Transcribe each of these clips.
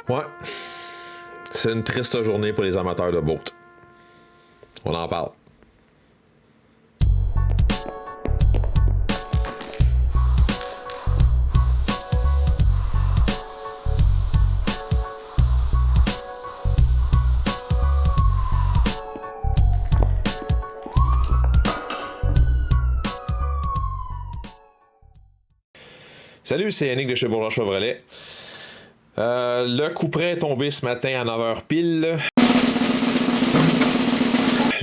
Ouais, c'est une triste journée pour les amateurs de boat. On en parle. Salut, c'est Yannick de chez Bourgeois Chevrolet. Le coup près est tombé ce matin à 9h pile.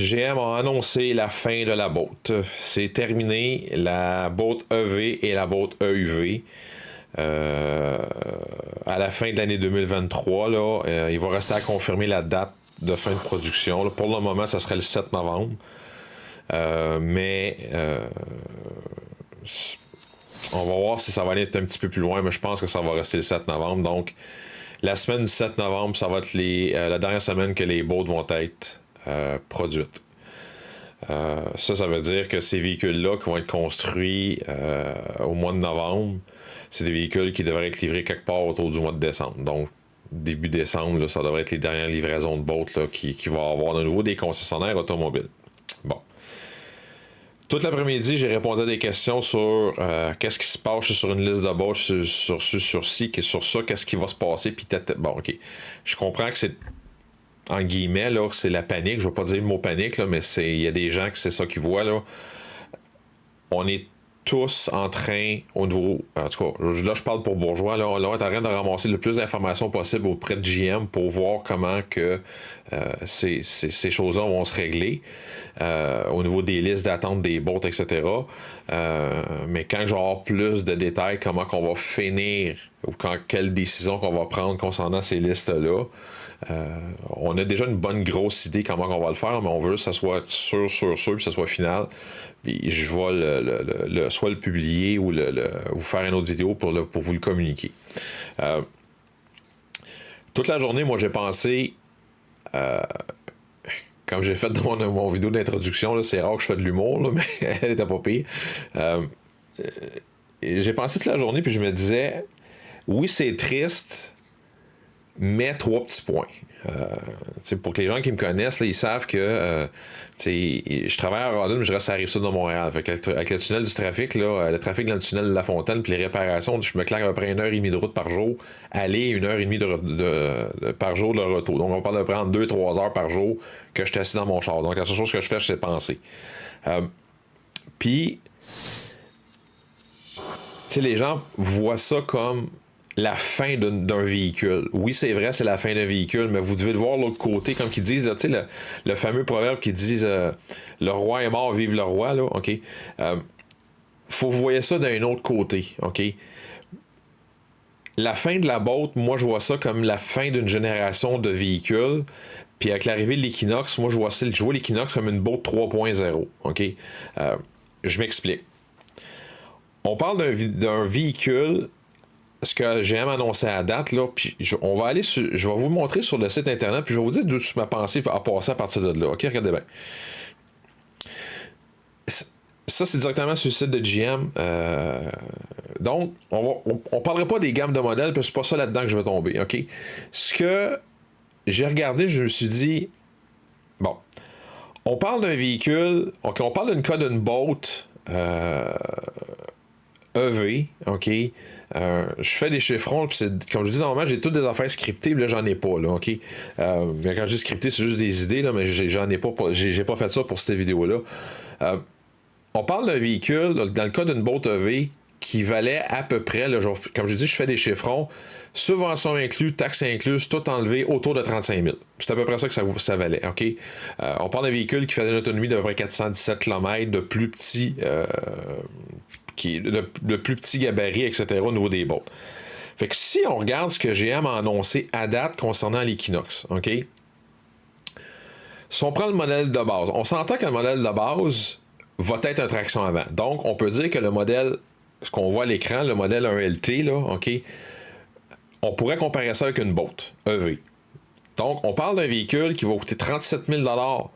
GM a annoncé la fin de la boat. C'est terminé, la boat EV et la boat EUV. À la fin de l'année 2023, là, il va rester à confirmer la date de fin de production. Là, pour le moment, ça serait le 7 novembre. On va voir si ça va aller un petit peu plus loin, mais je pense que ça va rester le 7 novembre. Donc, la semaine du 7 novembre, ça va être la dernière semaine que les boats vont être produites. Ça veut dire que ces véhicules-là qui vont être construits au mois de novembre, c'est des véhicules qui devraient être livrés quelque part autour du mois de décembre. Donc, début décembre, là, ça devrait être les dernières livraisons de boats là, qui vont avoir de nouveau des concessionnaires automobiles. Bon. Toute l'après-midi, j'ai répondu à des questions sur qu'est-ce qui se passe sur une liste de boats, sur ça, qu'est-ce qui va se passer, puis bon, ok. Je comprends que c'est, en guillemets, là, c'est la panique. Je ne vais pas dire le mot panique, là, mais il y a des gens que c'est ça qu'ils voient, là. On est tous en train, au niveau, en tout cas, là, je parle pour Bourgeois, là, on est en train de ramasser le plus d'informations possible auprès de GM pour voir comment que ces choses-là vont se régler au niveau des listes d'attente des boats, etc. Mais quand je vais avoir plus de détails, comment qu'on va finir ou quelle décision qu'on va prendre concernant ces listes-là, on a déjà une bonne grosse idée comment on va le faire, mais on veut que ça soit sûr, puis que ça soit final. Puis je vais soit le publier ou vous faire une autre vidéo pour vous le communiquer. Toute la journée, moi, j'ai pensé, comme j'ai fait dans mon vidéo d'introduction, là, c'est rare que je fais de l'humour, là, mais elle était pas pire. J'ai pensé toute la journée, puis je me disais, oui, c'est triste, mais 3 petits points. Pour que les gens qui me connaissent, là, ils savent que je travaille à Rawdon, mais je reste à Rive-Sud de Montréal. Fait que avec le tunnel du trafic, là, le trafic dans le tunnel de La Fontaine, puis les réparations, je me claque à peu près 1h30 de route par jour, aller 1h30 par jour de retour. Donc on parle de prendre 2-3 heures par jour que je suis assis dans mon char. Donc la seule chose que je fais, c'est penser. Puis, les gens voient ça comme la fin d'un véhicule. Oui, c'est vrai, c'est la fin d'un véhicule, mais vous devez le voir l'autre côté, comme qu'ils disent, là, le fameux proverbe qui dit le roi est mort, vive le roi, là, OK? Faut que vous voyez ça d'un autre côté, OK? La fin de la boat, moi, je vois ça comme la fin d'une génération de véhicules. Puis avec l'arrivée de l'Equinox, moi, je vois l'Equinox comme une boat 3.0, OK? Je m'explique. On parle d'un véhicule, ce que GM annoncé à la date, là, puis je vais vous montrer sur le site internet, puis je vais vous dire d'où ma pensée a passé à partir de là. OK, regardez bien. Ça, c'est directement sur le site de GM. Donc, on parlera pas des gammes de modèles, parce que c'est pas ça là-dedans que je vais tomber. OK? Ce que j'ai regardé, je me suis dit, bon, on parle d'un véhicule, OK, on parle d'une boat EV, OK? Je fais des chiffrons, puis comme je dis, normalement, j'ai toutes des affaires scriptées, mais là, j'en ai pas, là, OK? Quand je dis scripté, c'est juste des idées, là, mais j'en ai pas, j'ai pas fait ça pour cette vidéo-là. On parle d'un véhicule, dans le cas d'une boat EV, qui valait à peu près, là, comme je dis, je fais des chiffrons, subvention inclus, taxes incluses, tout enlevé, autour de 35 000. C'est à peu près ça que ça valait, OK? On parle d'un véhicule qui faisait une autonomie d'à peu près 417 km, de plus petit... de plus petit gabarit, etc., au niveau des boats. Fait que si on regarde ce que GM a annoncé à date concernant l'Equinox, OK? Si on prend le modèle de base, on s'entend que le modèle de base va être un traction avant. Donc, on peut dire que le modèle, ce qu'on voit à l'écran, le modèle 1LT, là, OK? On pourrait comparer ça avec une boat EV. Donc, on parle d'un véhicule qui va coûter 37 000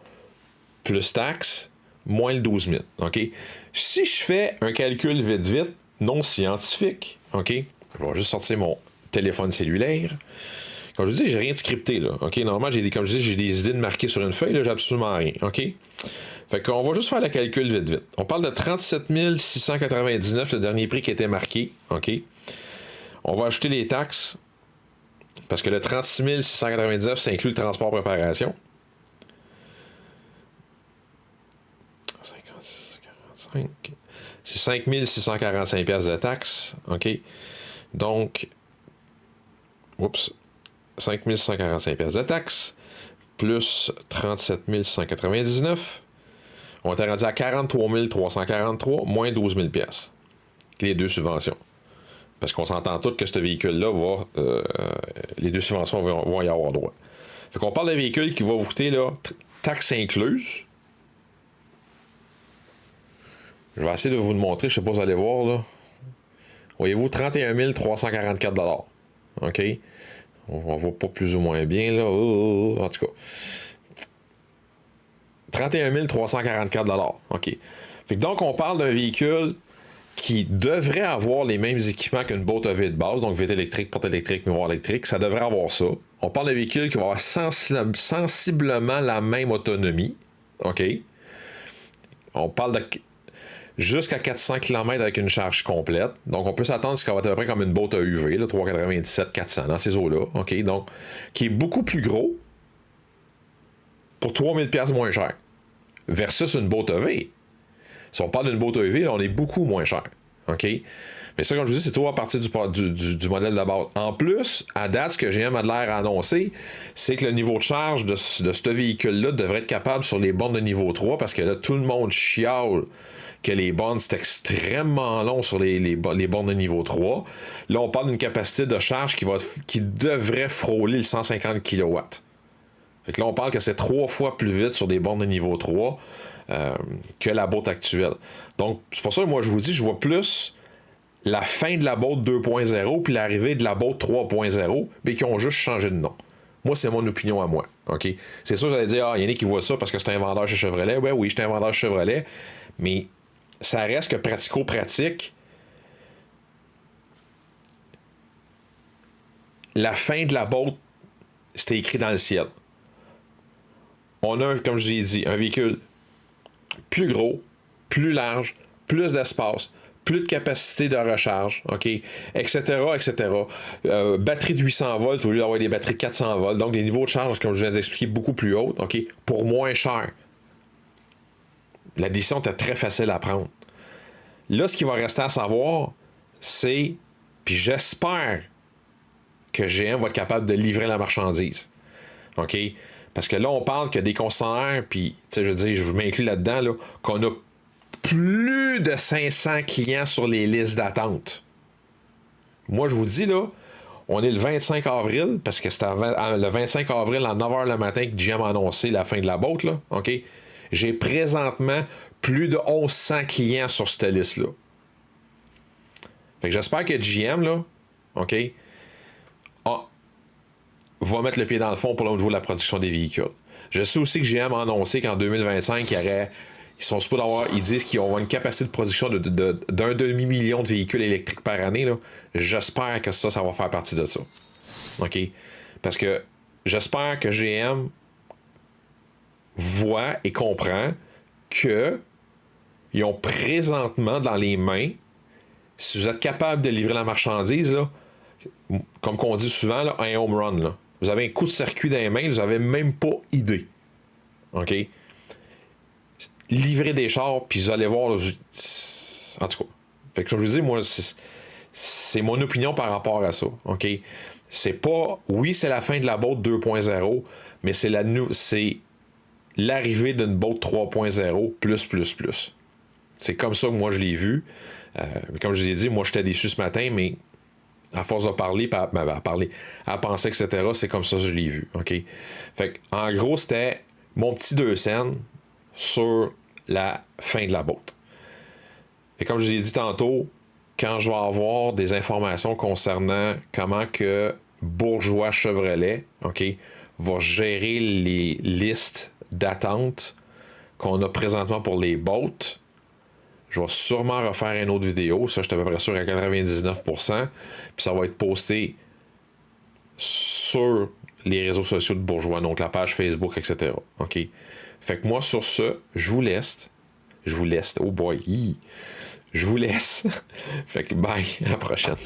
plus taxes, moins le 12 000. OK? Si je fais un calcul vite, non scientifique, OK? Je vais juste sortir mon téléphone cellulaire. Comme je vous dis, j'ai rien de scripté, là. OK? Normalement, comme je dis, j'ai des idées de marquer sur une feuille, là, j'ai absolument rien. OK? Fait qu'on va juste faire le calcul vite, vite. On parle de 37 699, le dernier prix qui était marqué. OK? On va ajouter les taxes, parce que le 36 699, ça inclut le transport préparation. 56, 45. C'est 5 645 pièces de taxes. OK? Donc, oups, 5 645 pièces de taxes, plus 37 199. On était rendu à 43 343, moins 12 000 pièces. Les deux subventions. Parce qu'on s'entend tous que ce véhicule-là va... les deux subventions vont y avoir droit. Fait qu'on parle d'un véhicule qui va vous coûter, là, taxes incluses. Je vais essayer de vous le montrer, je sais pas si vous allez voir, là. Voyez-vous, 31 344 $. OK? On voit pas plus ou moins bien, là. En tout cas. 31 344 $. OK. Fait que donc, on parle d'un véhicule qui devrait avoir les mêmes équipements qu'une boîte EV de base, donc vitre électrique, porte électrique, miroir électrique. Ça devrait avoir ça. On parle d'un véhicule qui va avoir sensiblement la même autonomie. OK? On parle de jusqu'à 400 km avec une charge complète. Donc, on peut s'attendre à ce qu'on va être à peu près comme une boîte à UV, là, 397, 400, dans ces eaux-là. OK? Donc, qui est beaucoup plus gros pour 3000 $ moins cher. Versus une boîte EV. Si on parle d'une boîte EV, là, on est beaucoup moins cher. OK? Mais ça, comme je vous dis, c'est tout à partir du modèle de base. En plus, à date, ce que GM a de l'air à annoncer, c'est que le niveau de charge de ce véhicule-là devrait être capable sur les bornes de niveau 3, parce que là, tout le monde chiale que les bornes, c'est extrêmement long sur les bornes de niveau 3. Là, on parle d'une capacité de charge qui devrait frôler le 150 kW. Fait que là, on parle que c'est 3 fois plus vite sur des bornes de niveau 3 que la boîte actuelle. Donc, c'est pour ça que moi, je vous dis, je vois plus la fin de la boîte 2.0 puis l'arrivée de la boîte 3.0, mais qui ont juste changé de nom. Moi, c'est mon opinion à moi. OK? C'est sûr que vous allez dire, il y en a qui voient ça parce que c'est un vendeur chez Chevrolet. Ouais, oui, je suis un vendeur chez Chevrolet, mais ça reste que pratico-pratique. La fin de la boîte, c'était écrit dans le ciel. On a, comme je vous ai dit, un véhicule plus gros, plus large, plus d'espace, plus de capacité de recharge, OK, etc., etc. Batterie de 800 volts au lieu d'avoir des batteries de 400 volts. Donc, des niveaux de charge, comme je viens d'expliquer, beaucoup plus hauts, OK, pour moins cher. La décision était très facile à prendre. Là, ce qui va rester à savoir, c'est, puis j'espère que GM va être capable de livrer la marchandise. OK? Parce que là, on parle que des concessionnaires, puis, tu sais, je veux dire, je vous m'inclus là-dedans, là, qu'on a plus de 500 clients sur les listes d'attente. Moi, je vous dis, là, on est le 25 avril, parce que c'était le 25 avril à 9h le matin que GM a annoncé la fin de la boîte, là, OK? J'ai présentement plus de 1100 clients sur cette liste-là. Fait que j'espère que GM, là, OK, va mettre le pied dans le fond pour le niveau de la production des véhicules. Je sais aussi que GM a annoncé qu'en 2025, ils sont supposés avoir, ils disent qu'ils ont une capacité de production d'un demi-million de véhicules électriques par année. Là. J'espère que ça va faire partie de ça. OK? Parce que j'espère que GM voit et comprend qu'ils ont présentement dans les mains, si vous êtes capable de livrer la marchandise, là, comme qu'on dit souvent, là, un home run. Là. Vous avez un coup de circuit dans les mains, vous n'avez même pas idée. OK? Livrez des chars, puis vous allez voir. Là, en tout cas. Fait que, comme je vous dis, moi, c'est mon opinion par rapport à ça. OK? C'est pas. Oui, c'est la fin de la boîte 2.0, mais c'est l'arrivée d'une boîte 3.0 plus. C'est comme ça que moi je l'ai vu. Mais comme je vous ai dit, moi j'étais déçu ce matin, mais à force de parler, à penser, etc., c'est comme ça que je l'ai vu. OK? Fait en gros, c'était mon petit 2 cents sur la fin de la boîte. Et comme je vous ai dit tantôt, quand je vais avoir des informations concernant comment que Bourgeois Chevrolet, OK, va gérer les listes d'attente qu'on a présentement pour les boats, je vais sûrement refaire une autre vidéo. Ça, je suis à peu près sûr à 99%. Puis ça va être posté sur sur les réseaux sociaux de Bourgeois, donc la page Facebook, etc. OK? Fait que moi, sur ce, je vous laisse. Oh boy, je vous laisse. Fait que bye, à la prochaine.